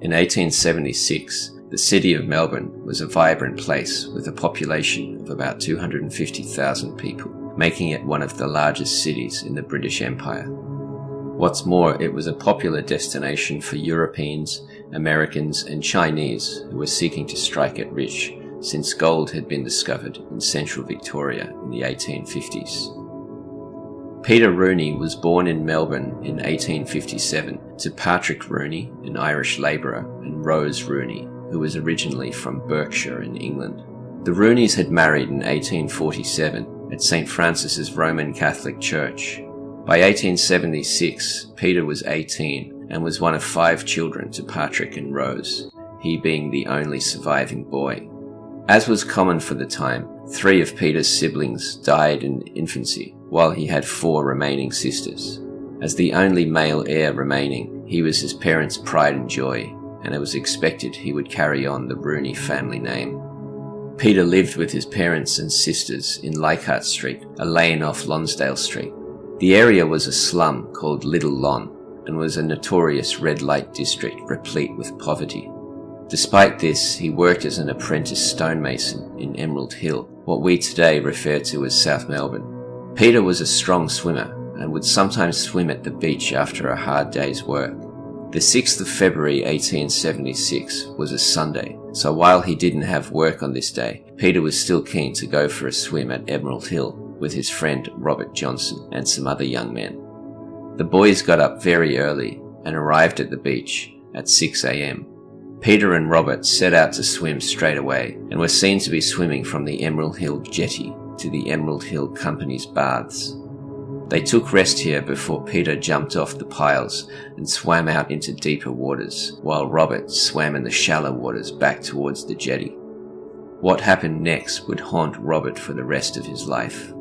In 1876, the city of Melbourne was a vibrant place with a population of about 250,000 people, making it one of the largest cities in the British Empire. What's more, it was a popular destination for Europeans, Americans and Chinese who were seeking to strike it rich, since gold had been discovered in central Victoria in the 1850s. Peter Rooney was born in Melbourne in 1857 to Patrick Rooney, an Irish labourer, and Rose Rooney, who was originally from Berkshire in England. The Rooneys had married in 1847 at St. Francis's Roman Catholic Church. By 1876, Peter was 18 and was one of 5 children to Patrick and Rose, he being the only surviving boy. As was common for the time, 3 of Peter's siblings died in infancy, while he had 4 remaining sisters. As the only male heir remaining, he was his parents' pride and joy, and it was expected he would carry on the Rooney family name. Peter lived with his parents and sisters in Leichhardt Street, a lane off Lonsdale Street. The area was a slum called Little Lon, and was a notorious red light district replete with poverty. Despite this, he worked as an apprentice stonemason in Emerald Hill, what we today refer to as South Melbourne. Peter was a strong swimmer and would sometimes swim at the beach after a hard day's work. The 6th of February 1876 was a Sunday, so while he didn't have work on this day, Peter was still keen to go for a swim at Emerald Hill with his friend Robert Johnson and some other young men. The boys got up very early and arrived at the beach at 6 a.m. Peter and Robert set out to swim straight away and were seen to be swimming from the Emerald Hill jetty to the Emerald Hill Company's baths. They took rest here before Peter jumped off the piles and swam out into deeper waters, while Robert swam in the shallow waters back towards the jetty. What happened next would haunt Robert for the rest of his life.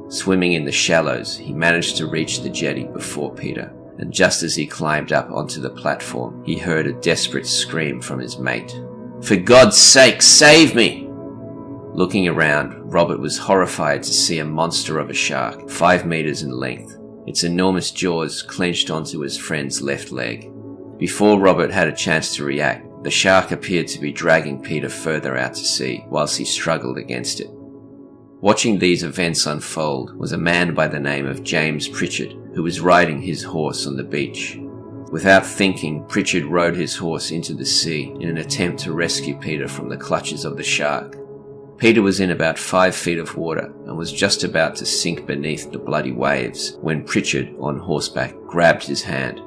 Swimming in the shallows, he managed to reach the jetty before Peter, and just as he climbed up onto the platform, he heard a desperate scream from his mate. "For God's sake, save me!" Looking around, Robert was horrified to see a monster of a shark, 5 meters in length, its enormous jaws clenched onto his friend's left leg. Before Robert had a chance to react, the shark appeared to be dragging Peter further out to sea whilst he struggled against it. Watching these events unfold was a man by the name of James Pritchard, who was riding his horse on the beach. Without thinking, Pritchard rode his horse into the sea in an attempt to rescue Peter from the clutches of the shark. Peter was in about 5 feet of water and was just about to sink beneath the bloody waves when Pritchard, on horseback, grabbed his hand.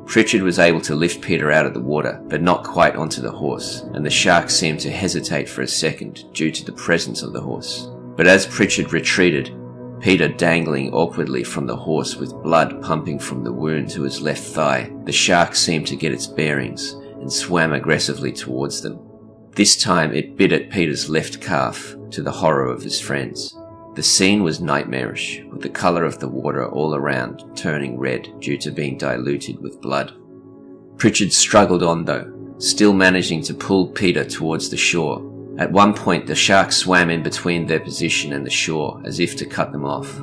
Pritchard was able to lift Peter out of the water, but not quite onto the horse, and the shark seemed to hesitate for a second due to the presence of the horse. But as Pritchard retreated, Peter dangling awkwardly from the horse with blood pumping from the wound to his left thigh, the shark seemed to get its bearings and swam aggressively towards them. This time it bit at Peter's left calf, to the horror of his friends. The scene was nightmarish, with the colour of the water all around turning red due to being diluted with blood. Pritchard struggled on though, still managing to pull Peter towards the shore. At one point the shark swam in between their position and the shore as if to cut them off.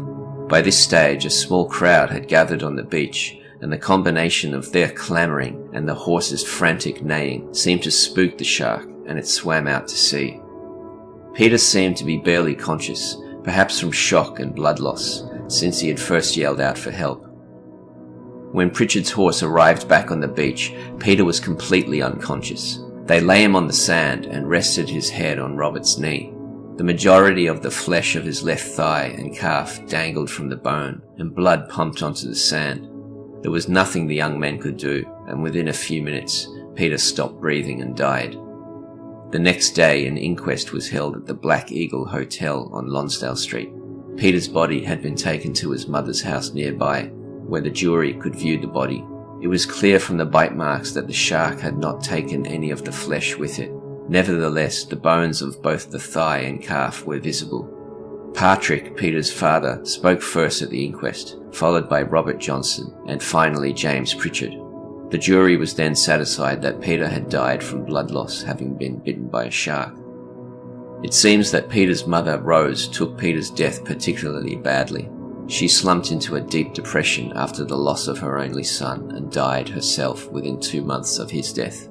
By this stage a small crowd had gathered on the beach, and the combination of their clamouring and the horse's frantic neighing seemed to spook the shark, and it swam out to sea. Peter seemed to be barely conscious, perhaps from shock and blood loss, since he had first yelled out for help. When Pritchard's horse arrived back on the beach, Peter was completely unconscious. They lay him on the sand and rested his head on Robert's knee. The majority of the flesh of his left thigh and calf dangled from the bone, and blood pumped onto the sand. There was nothing the young men could do, and within a few minutes, Peter stopped breathing and died. The next day, an inquest was held at the Black Eagle Hotel on Lonsdale Street. Peter's body had been taken to his mother's house nearby, where the jury could view the body. It was clear from the bite marks that the shark had not taken any of the flesh with it. Nevertheless, the bones of both the thigh and calf were visible. Patrick, Peter's father, spoke first at the inquest, followed by Robert Johnson, and finally James Pritchard. The jury was then satisfied that Peter had died from blood loss, having been bitten by a shark. It seems that Peter's mother, Rose, took Peter's death particularly badly. She slumped into a deep depression after the loss of her only son and died herself within 2 months of his death.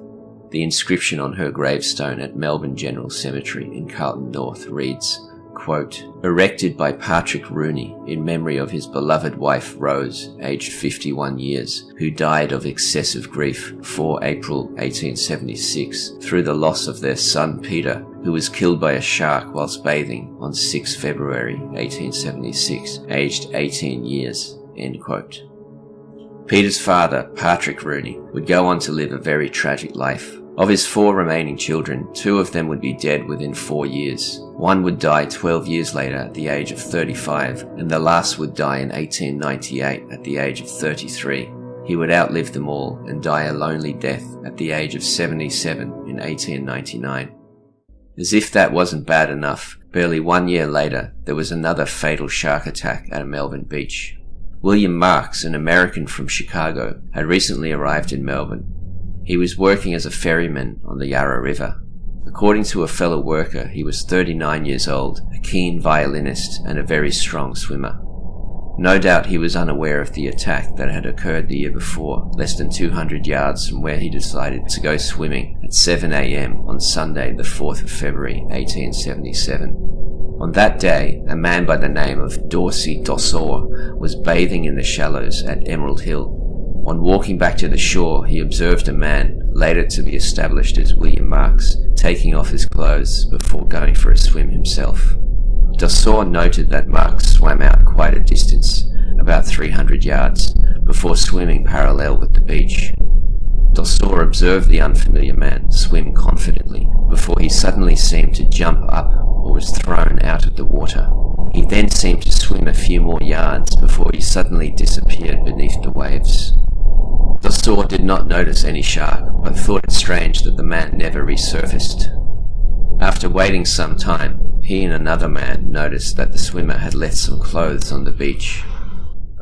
The inscription on her gravestone at Melbourne General Cemetery in Carlton North reads, quote, "Erected by Patrick Rooney in memory of his beloved wife Rose, aged 51 years, who died of excessive grief 4 April 1876 through the loss of their son Peter, who was killed by a shark whilst bathing on 6 February 1876, aged 18 years." End quote. Peter's father, Patrick Rooney, would go on to live a very tragic life. Of his 4 remaining children, 2 of them would be dead within 4 years. One would die 12 years later at the age of 35, and the last would die in 1898 at the age of 33. He would outlive them all and die a lonely death at the age of 77 in 1899. As if that wasn't bad enough, barely 1 year later, there was another fatal shark attack at a Melbourne beach. William Marx, an American from Chicago, had recently arrived in Melbourne. He was working as a ferryman on the Yarra River. According to a fellow worker, he was 39 years old, a keen violinist, and a very strong swimmer. No doubt he was unaware of the attack that had occurred the year before, less than 200 yards from where he decided to go swimming at 7 a.m. on Sunday the 4th of February 1877. On that day, a man by the name of Dorsey Dossor was bathing in the shallows at Emerald Hill. On walking back to the shore, he observed a man, later to be established as William Marx, taking off his clothes before going for a swim himself. Dossor noted that Marx swam out quite a distance, about 300 yards, before swimming parallel with the beach. Dossor observed the unfamiliar man swim confidently before he suddenly seemed to jump up or was thrown out of the water. He then seemed to swim a few more yards before he suddenly disappeared beneath the waves. Dossor did not notice any shark, but thought it strange that the man never resurfaced. After waiting some time, he and another man noticed that the swimmer had left some clothes on the beach.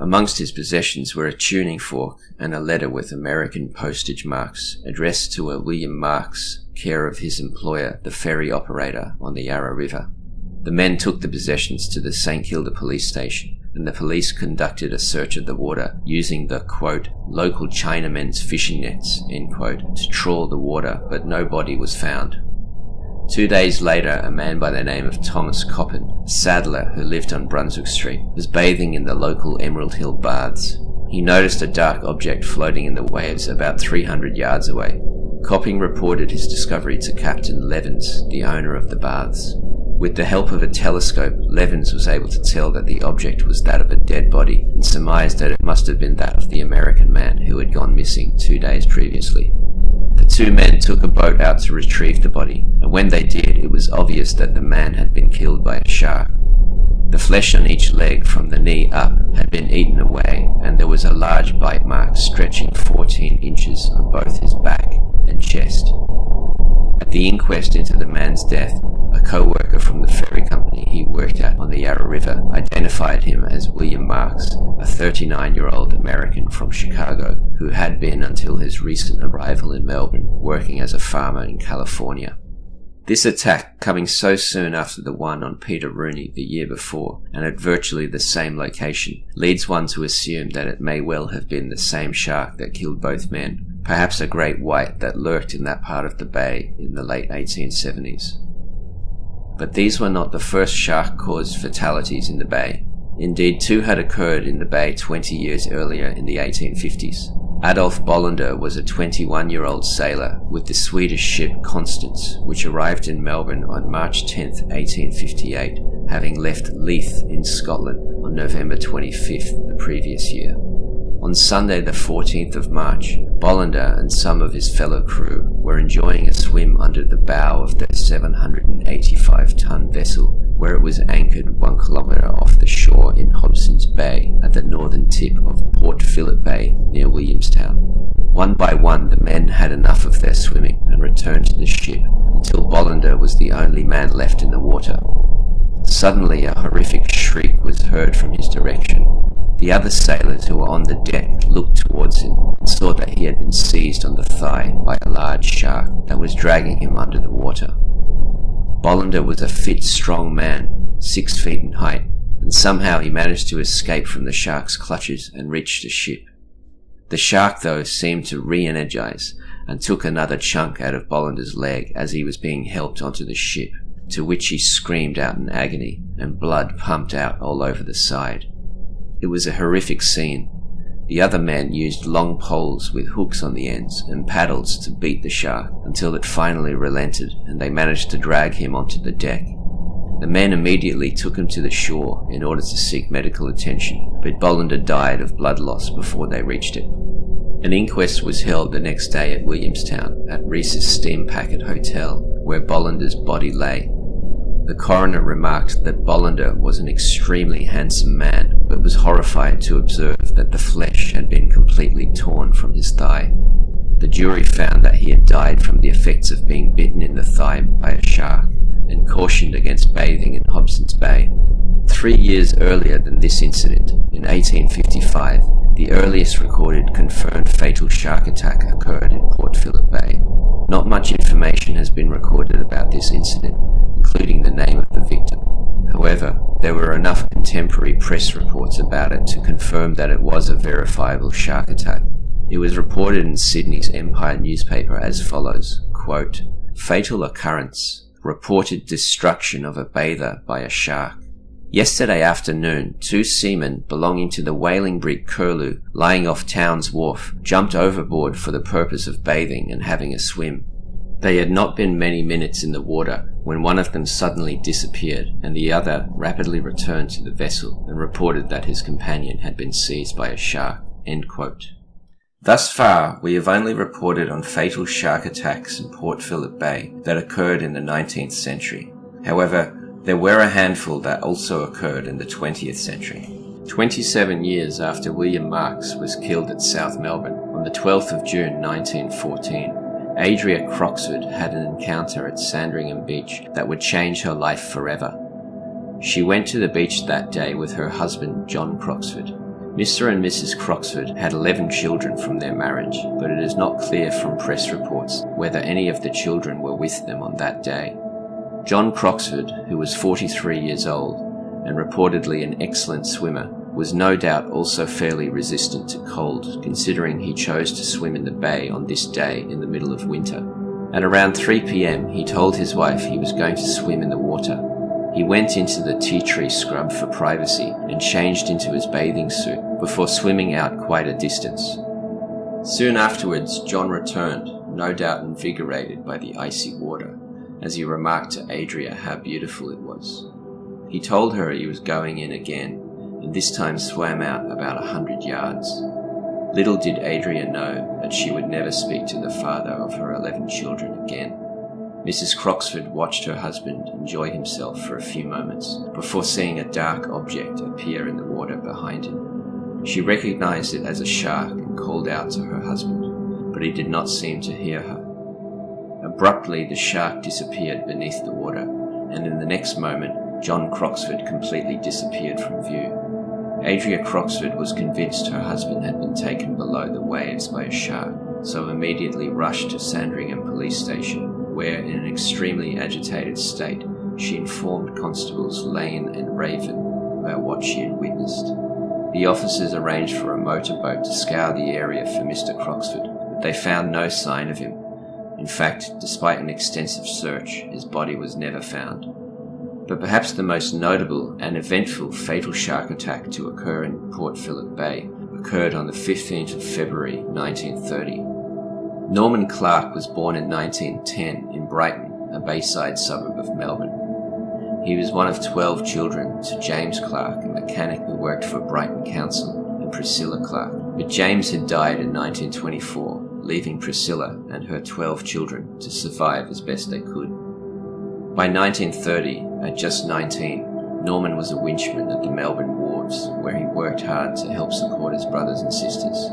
Amongst his possessions were a tuning fork and a letter with American postage marks addressed to a William Marx, care of his employer, the ferry operator on the Yarra River. The men took the possessions to the St Kilda police station, and the police conducted a search of the water using the, quote, "local Chinamen's fishing nets," end quote, to trawl the water, but no body was found. 2 days later, a man by the name of Thomas Coppin, a saddler who lived on Brunswick Street, was bathing in the local Emerald Hill baths. He noticed a dark object floating in the waves about 300 yards away. Coppin reported his discovery to Captain Levins, the owner of the baths. With the help of a telescope, Levins was able to tell that the object was that of a dead body and surmised that it must have been that of the American man who had gone missing 2 days previously. The 2 men took a boat out to retrieve the body, and when they did, it was obvious that the man had been killed by a shark. The flesh on each leg from the knee up had been eaten away, and there was a large bite mark stretching 14 inches on both his back and chest. At the inquest into the man's death, a co-worker from the ferry company he worked at on the Yarra River identified him as William Marx, a 39-year-old American from Chicago who had been, until his recent arrival in Melbourne, working as a farmer in California. This attack, coming so soon after the one on Peter Rooney the year before, and at virtually the same location, leads one to assume that it may well have been the same shark that killed both men, perhaps a great white that lurked in that part of the bay in the late 1870s. But these were not the first shark-caused fatalities in the bay. Indeed, 2 had occurred in the bay 20 years earlier in the 1850s. Adolf Bollander was a 21-year-old sailor with the Swedish ship Constance, which arrived in Melbourne on March 10, 1858, having left Leith in Scotland on November 25th the previous year. On Sunday the 14th of March, Bollander and some of his fellow crew were enjoying a swim under the bow of their 785-ton vessel, where it was anchored 1 kilometre off the shore in Hobson's Bay at the northern tip of Port Phillip Bay near Williamstown. One by one, the men had enough of their swimming and returned to the ship, until Bollander was the only man left in the water. Suddenly a horrific shriek was heard from his direction. The other sailors who were on the deck looked towards him and saw that he had been seized on the thigh by a large shark that was dragging him under the water. Bollander was a fit, strong man, 6 feet in height, and somehow he managed to escape from the shark's clutches and reach the ship. The shark, though, seemed to re-energize, and took another chunk out of Bollander's leg as he was being helped onto the ship, to which he screamed out in agony, and blood pumped out all over the side. It was a horrific scene. The other men used long poles with hooks on the ends and paddles to beat the shark until it finally relented and they managed to drag him onto the deck. The men immediately took him to the shore in order to seek medical attention, but Bollander died of blood loss before they reached it. An inquest was held the next day at Williamstown at Rees's Steam Packet Hotel, where Bollander's body lay. The coroner remarked that Bollander was an extremely handsome man, but was horrified to observe that the flesh had been completely torn from his thigh. The jury found that he had died from the effects of being bitten in the thigh by a shark, and cautioned against bathing in Hobson's Bay. 3 years earlier than this incident, in 1855, the earliest recorded confirmed fatal shark attack occurred in Port Phillip Bay. Not much information has been recorded about this incident, including the name of the victim. However, there were enough contemporary press reports about it to confirm that it was a verifiable shark attack. It was reported in Sydney's Empire newspaper as follows, quote, "Fatal occurrence. Reported destruction of a bather by a shark. Yesterday afternoon, 2 seamen belonging to the whaling brig Curlew, lying off Towns Wharf, jumped overboard for the purpose of bathing and having a swim. They had not been many minutes in the water when one of them suddenly disappeared and the other rapidly returned to the vessel and reported that his companion had been seized by a shark." End quote. Thus far, we have only reported on fatal shark attacks in Port Phillip Bay that occurred in the 19th century. However, there were a handful that also occurred in the 20th century. 27 years after William Marx was killed at South Melbourne, on the 12th of June 1914, Adrienne Crockford had an encounter at Sandringham Beach that would change her life forever. She went to the beach that day with her husband, John Crockford. Mr. and Mrs. Crockford had 11 children from their marriage, but it is not clear from press reports whether any of the children were with them on that day. John Crockford, who was 43 years old and reportedly an excellent swimmer, was no doubt also fairly resistant to cold, considering he chose to swim in the bay on this day in the middle of winter. At around 3 p.m, he told his wife he was going to swim in the water. He went into the tea tree scrub for privacy and changed into his bathing suit before swimming out quite a distance. Soon afterwards, John returned, no doubt invigorated by the icy water, as he remarked to Adrienne how beautiful it was. He told her he was going in again, and this time swam out about 100 yards. Little did Adrienne know that she would never speak to the father of her 11 children again. Mrs. Crockford watched her husband enjoy himself for a few moments before seeing a dark object appear in the water behind him. She recognized it as a shark and called out to her husband, but he did not seem to hear her. Abruptly, the shark disappeared beneath the water, and in the next moment, John Crockford completely disappeared from view. Adrienne Crockford was convinced her husband had been taken below the waves by a shark, so immediately rushed to Sandringham Police Station, where, in an extremely agitated state, she informed Constables Lane and Raven about what she had witnessed. The officers arranged for a motorboat to scour the area for Mr. Crockford, but they found no sign of him. In fact, despite an extensive search, his body was never found. But perhaps the most notable and eventful fatal shark attack to occur in Port Phillip Bay occurred on the 15th of February 1930. Norman Clarke was born in 1910 in Brighton, a bayside suburb of Melbourne. He was one of 12 children to James Clarke, a mechanic who worked for Brighton Council, and Priscilla Clarke. But James had died in 1924, leaving Priscilla and her 12 children to survive as best they could. By 1930, at just 19, Norman was a winchman at the Melbourne wharves, where he worked hard to help support his brothers and sisters.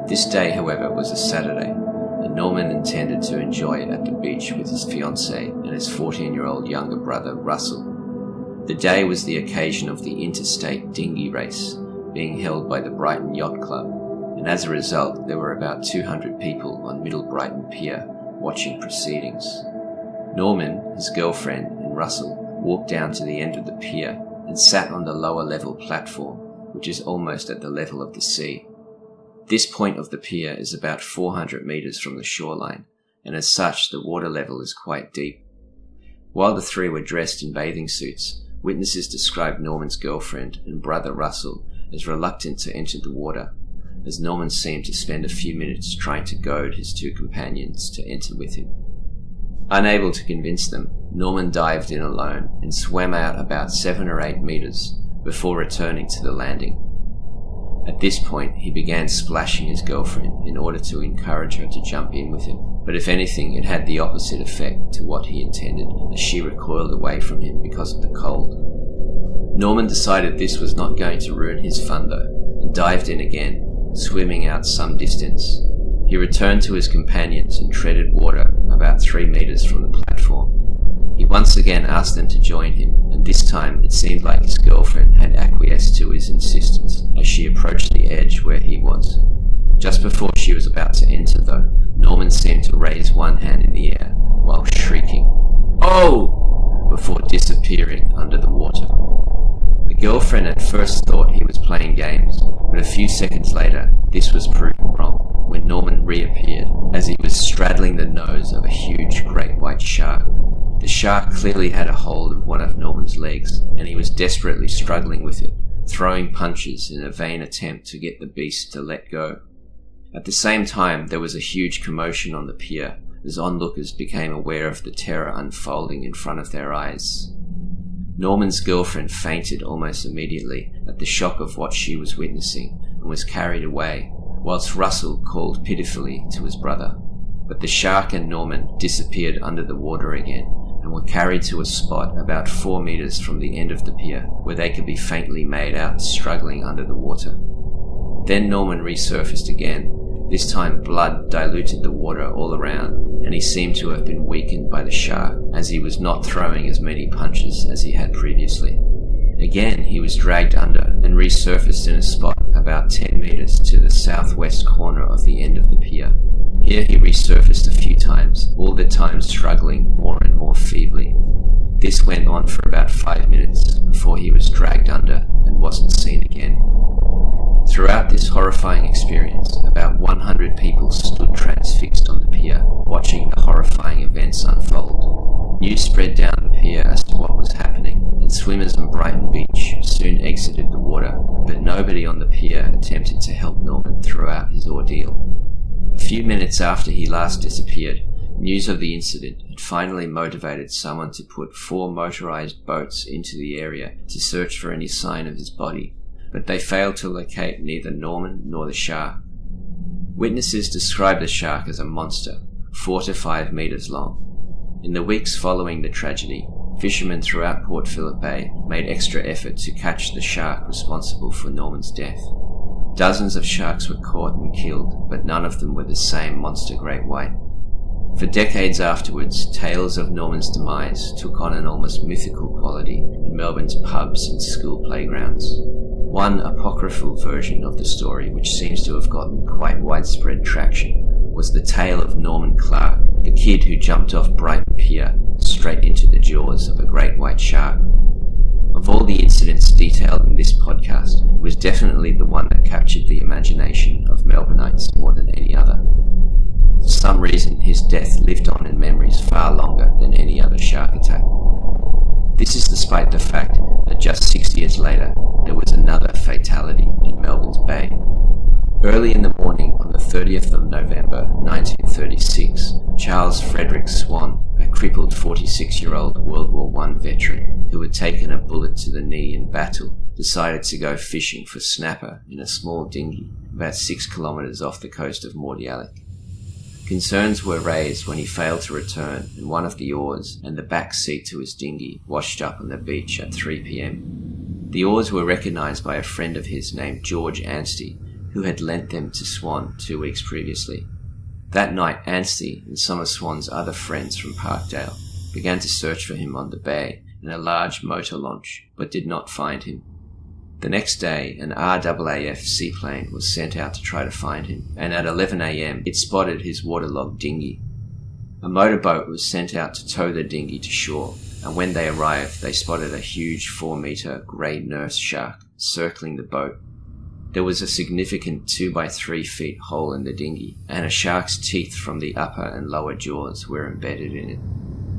This day, however, was a Saturday, and Norman intended to enjoy it at the beach with his fiancée and his 14-year-old younger brother, Russell. The day was the occasion of the interstate dinghy race, being held by the Brighton Yacht Club, and as a result, there were about 200 people on Middle Brighton Pier watching proceedings. Norman, his girlfriend, and Russell walked down to the end of the pier and sat on the lower level platform, which is almost at the level of the sea. This point of the pier is about 400 metres from the shoreline, and as such the water level is quite deep. While the three were dressed in bathing suits, witnesses described Norman's girlfriend and brother Russell as reluctant to enter the water, as Norman seemed to spend a few minutes trying to goad his two companions to enter with him. Unable to convince them, Norman dived in alone and swam out about 7 or 8 metres before returning to the landing. At this point, he began splashing his girlfriend in order to encourage her to jump in with him, but if anything, it had the opposite effect to what he intended, as she recoiled away from him because of the cold. Norman decided this was not going to ruin his fun though, and dived in again, swimming out some distance. He returned to his companions and treaded water about 3 metres from the platform. He once again asked them to join him, and this time it seemed like his girlfriend had acquiesced to his insistence as she approached the edge where he was. Just before she was about to enter though, Norman seemed to raise one hand in the air while shrieking, "Oh!" before disappearing under the water. The girlfriend at first thought he was playing games, but a few seconds later this was proven wrong when Norman reappeared as he was straddling the nose of a huge great white shark. The shark clearly had a hold of one of Norman's legs, and he was desperately struggling with it, throwing punches in a vain attempt to get the beast to let go. At the same time, there was a huge commotion on the pier as onlookers became aware of the terror unfolding in front of their eyes. Norman's girlfriend fainted almost immediately at the shock of what she was witnessing and was carried away, whilst Russell called pitifully to his brother. But the shark and Norman disappeared under the water again and were carried to a spot about 4 metres from the end of the pier where they could be faintly made out struggling under the water. Then Norman resurfaced again. This time blood diluted the water all around, and he seemed to have been weakened by the shark, as he was not throwing as many punches as he had previously. Again he was dragged under and resurfaced in a spot about 10 metres to the southwest corner of the end of the pier. Here he resurfaced a few times, all the time struggling more and more feebly. This went on for about 5 minutes before he was dragged under and wasn't seen again. Throughout this horrifying experience, about 100 people stood transfixed on the pier, watching the horrifying events unfold. News spread down the pier as to what was happening, and swimmers on Brighton Beach soon exited the water, but nobody on the pier attempted to help Norman throughout his ordeal. A few minutes after he last disappeared, news of the incident had finally motivated someone to put 4 motorised boats into the area to search for any sign of his body, but they failed to locate neither Norman nor the shark. Witnesses described the shark as a monster, 4 to 5 metres long. In the weeks following the tragedy, fishermen throughout Port Phillip Bay made extra effort to catch the shark responsible for Norman's death. Dozens of sharks were caught and killed, but none of them were the same monster great white. For decades afterwards, tales of Norman's demise took on an almost mythical quality in Melbourne's pubs and school playgrounds. One apocryphal version of the story, which seems to have gotten quite widespread traction, was the tale of Norman Clarke, the kid who jumped off Brighton Pier straight into the jaws of a great white shark. Of all the incidents detailed in this podcast, it was definitely the one that captured the imagination of Melbourneites more than any other. For some reason, his death lived on in memories far longer than any other shark attack. This is despite the fact that just 6 years later, there was another fatality in Melbourne's Bay. Early in the morning on the 30th of November 1936, Charles Frederick Swann, a crippled 46-year-old World War I veteran who had taken a bullet to the knee in battle, decided to go fishing for snapper in a small dinghy about 6 kilometres off the coast of Mordialloc. Concerns were raised when he failed to return and one of the oars and the back seat to his dinghy washed up on the beach at 3 p.m. The oars were recognised by a friend of his named George Anstey, who had lent them to Swann 2 weeks previously. That night, Anstey and some of Swann's other friends from Parkdale began to search for him on the bay in a large motor launch, but did not find him. The next day, an RAAF seaplane was sent out to try to find him, and at 11 a.m. it spotted his waterlogged dinghy. A motorboat was sent out to tow the dinghy to shore, and when they arrived, they spotted a huge 4-metre grey nurse shark circling the boat. There was a significant 2 by 3 feet hole in the dinghy, and a shark's teeth from the upper and lower jaws were embedded in it.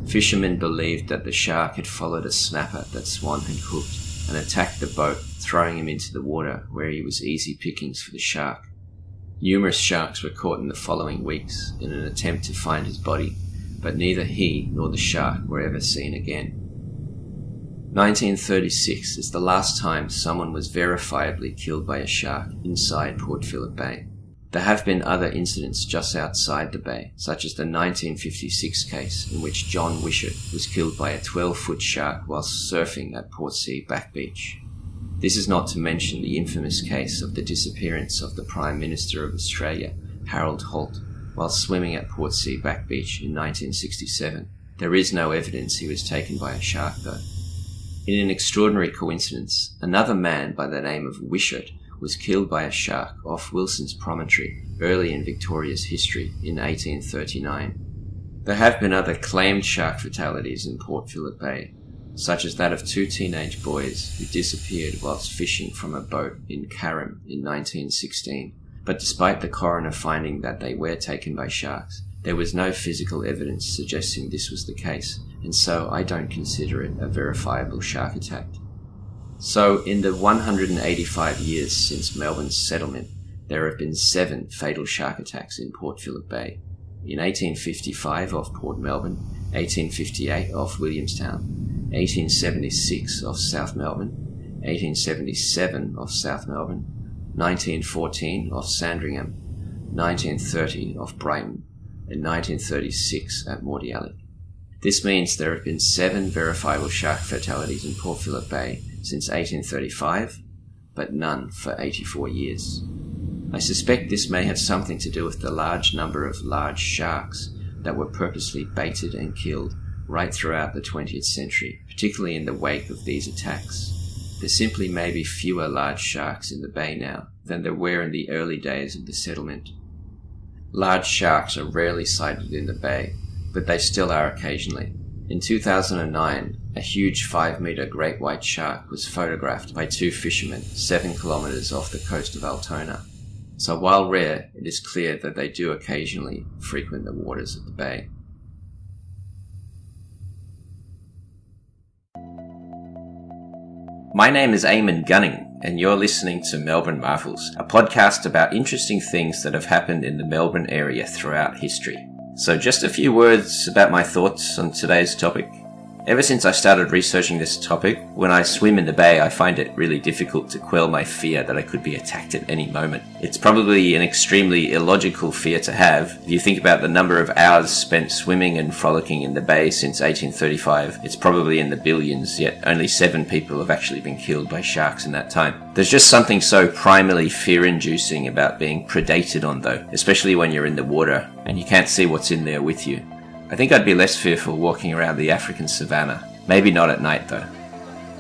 Fishermen believed that the shark had followed a snapper that Swann had hooked and attacked the boat, throwing him into the water where he was easy pickings for the shark. Numerous sharks were caught in the following weeks in an attempt to find his body, but neither he nor the shark were ever seen again. 1936 is the last time someone was verifiably killed by a shark inside Port Phillip Bay. There have been other incidents just outside the bay, such as the 1956 case in which John Wishart was killed by a 12-foot shark whilst surfing at Portsea Back Beach. This is not to mention the infamous case of the disappearance of the Prime Minister of Australia, Harold Holt, while swimming at Portsea Back Beach in 1967. There is no evidence he was taken by a shark though. In an extraordinary coincidence, another man by the name of Wishart was killed by a shark off Wilson's Promontory early in Victoria's history in 1839. There have been other claimed shark fatalities in Port Phillip Bay, such as that of 2 teenage boys who disappeared whilst fishing from a boat in Carrum in 1916. But despite the coroner finding that they were taken by sharks, there was no physical evidence suggesting this was the case, and so I don't consider it a verifiable shark attack. So, in the 185 years since Melbourne's settlement, there have been 7 fatal shark attacks in Port Phillip Bay. In 1855 off Port Melbourne, 1858 off Williamstown, 1876 off South Melbourne, 1877 off South Melbourne, 1914 off Sandringham, 1930 off Brighton, and 1936 at Mordialloc. This means there have been 7 verifiable shark fatalities in Port Phillip Bay since 1835, but none for 84 years. I suspect this may have something to do with the large number of large sharks that were purposely baited and killed right throughout the 20th century, particularly in the wake of these attacks. There simply may be fewer large sharks in the bay now than there were in the early days of the settlement. Large sharks are rarely sighted in the bay, but they still are occasionally. In 2009, a huge 5-metre great white shark was photographed by 2 fishermen 7 kilometres off the coast of Altona. So while rare, it is clear that they do occasionally frequent the waters of the bay. My name is Eamonn Gunning, and you're listening to Melbourne Marvels, a podcast about interesting things that have happened in the Melbourne area throughout history. So just a few words about my thoughts on today's topic. Ever since I started researching this topic, when I swim in the bay, I find it really difficult to quell my fear that I could be attacked at any moment. It's probably an extremely illogical fear to have. If you think about the number of hours spent swimming and frolicking in the bay since 1835, it's probably in the billions, yet only 7 people have actually been killed by sharks in that time. There's just something so primally fear-inducing about being predated on though, especially when you're in the water and you can't see what's in there with you. I think I'd be less fearful walking around the African savannah. Maybe not at night though.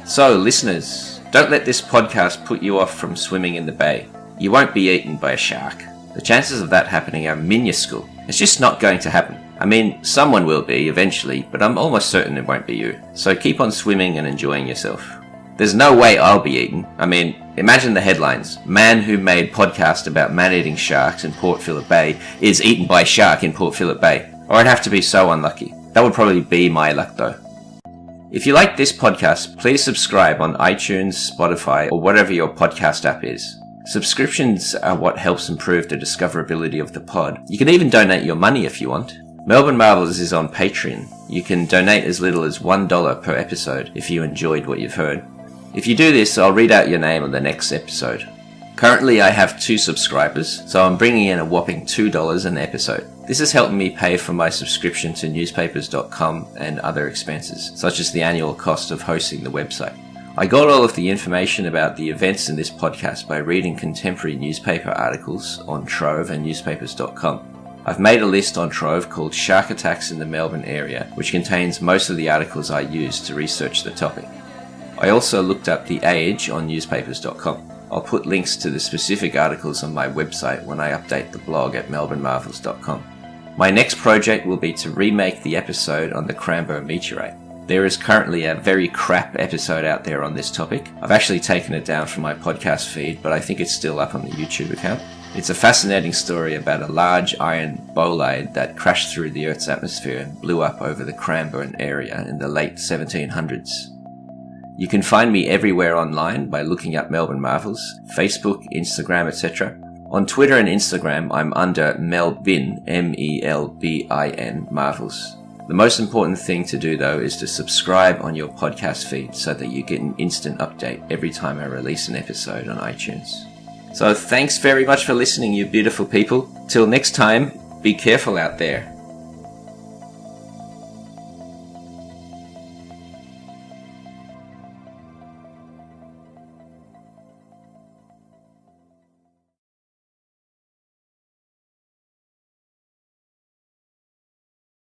So listeners, don't let this podcast put you off from swimming in the bay. You won't be eaten by a shark. The chances of that happening are minuscule. It's just not going to happen. I mean, someone will be eventually, but I'm almost certain it won't be you. So keep on swimming and enjoying yourself. There's no way I'll be eaten. I mean, imagine the headlines. Man who made podcast about man-eating sharks in Port Phillip Bay is eaten by shark in Port Phillip Bay. Or I'd have to be so unlucky. That would probably be my luck though. If you like this podcast, please subscribe on iTunes, Spotify, or whatever your podcast app is. Subscriptions are what helps improve the discoverability of the pod. You can even donate your money if you want. Melbourne Marvels is on Patreon. You can donate as little as $1 per episode if you enjoyed what you've heard. If you do this, I'll read out your name on the next episode. Currently I have 2 subscribers, so I'm bringing in a whopping $2 an episode. This is helping me pay for my subscription to newspapers.com and other expenses, such as the annual cost of hosting the website. I got all of the information about the events in this podcast by reading contemporary newspaper articles on Trove and newspapers.com. I've made a list on Trove called Shark Attacks in the Melbourne Area, which contains most of the articles I used to research the topic. I also looked up The Age on newspapers.com. I'll put links to the specific articles on my website when I update the blog at melbournemarvels.com. My next project will be to remake the episode on the Cranbourne meteorite. There is currently a very crap episode out there on this topic. I've actually taken it down from my podcast feed, but I think it's still up on the YouTube account. It's a fascinating story about a large iron bolide that crashed through the Earth's atmosphere and blew up over the Cranbourne area in the late 1700s. You can find me everywhere online by looking up Melbourne Marvels, Facebook, Instagram, etc. On Twitter and Instagram, I'm under Melbin, M-E-L-B-I-N, Marvels. The most important thing to do, though, is to subscribe on your podcast feed so that you get an instant update every time I release an episode on iTunes. So thanks very much for listening, you beautiful people. Till next time, be careful out there.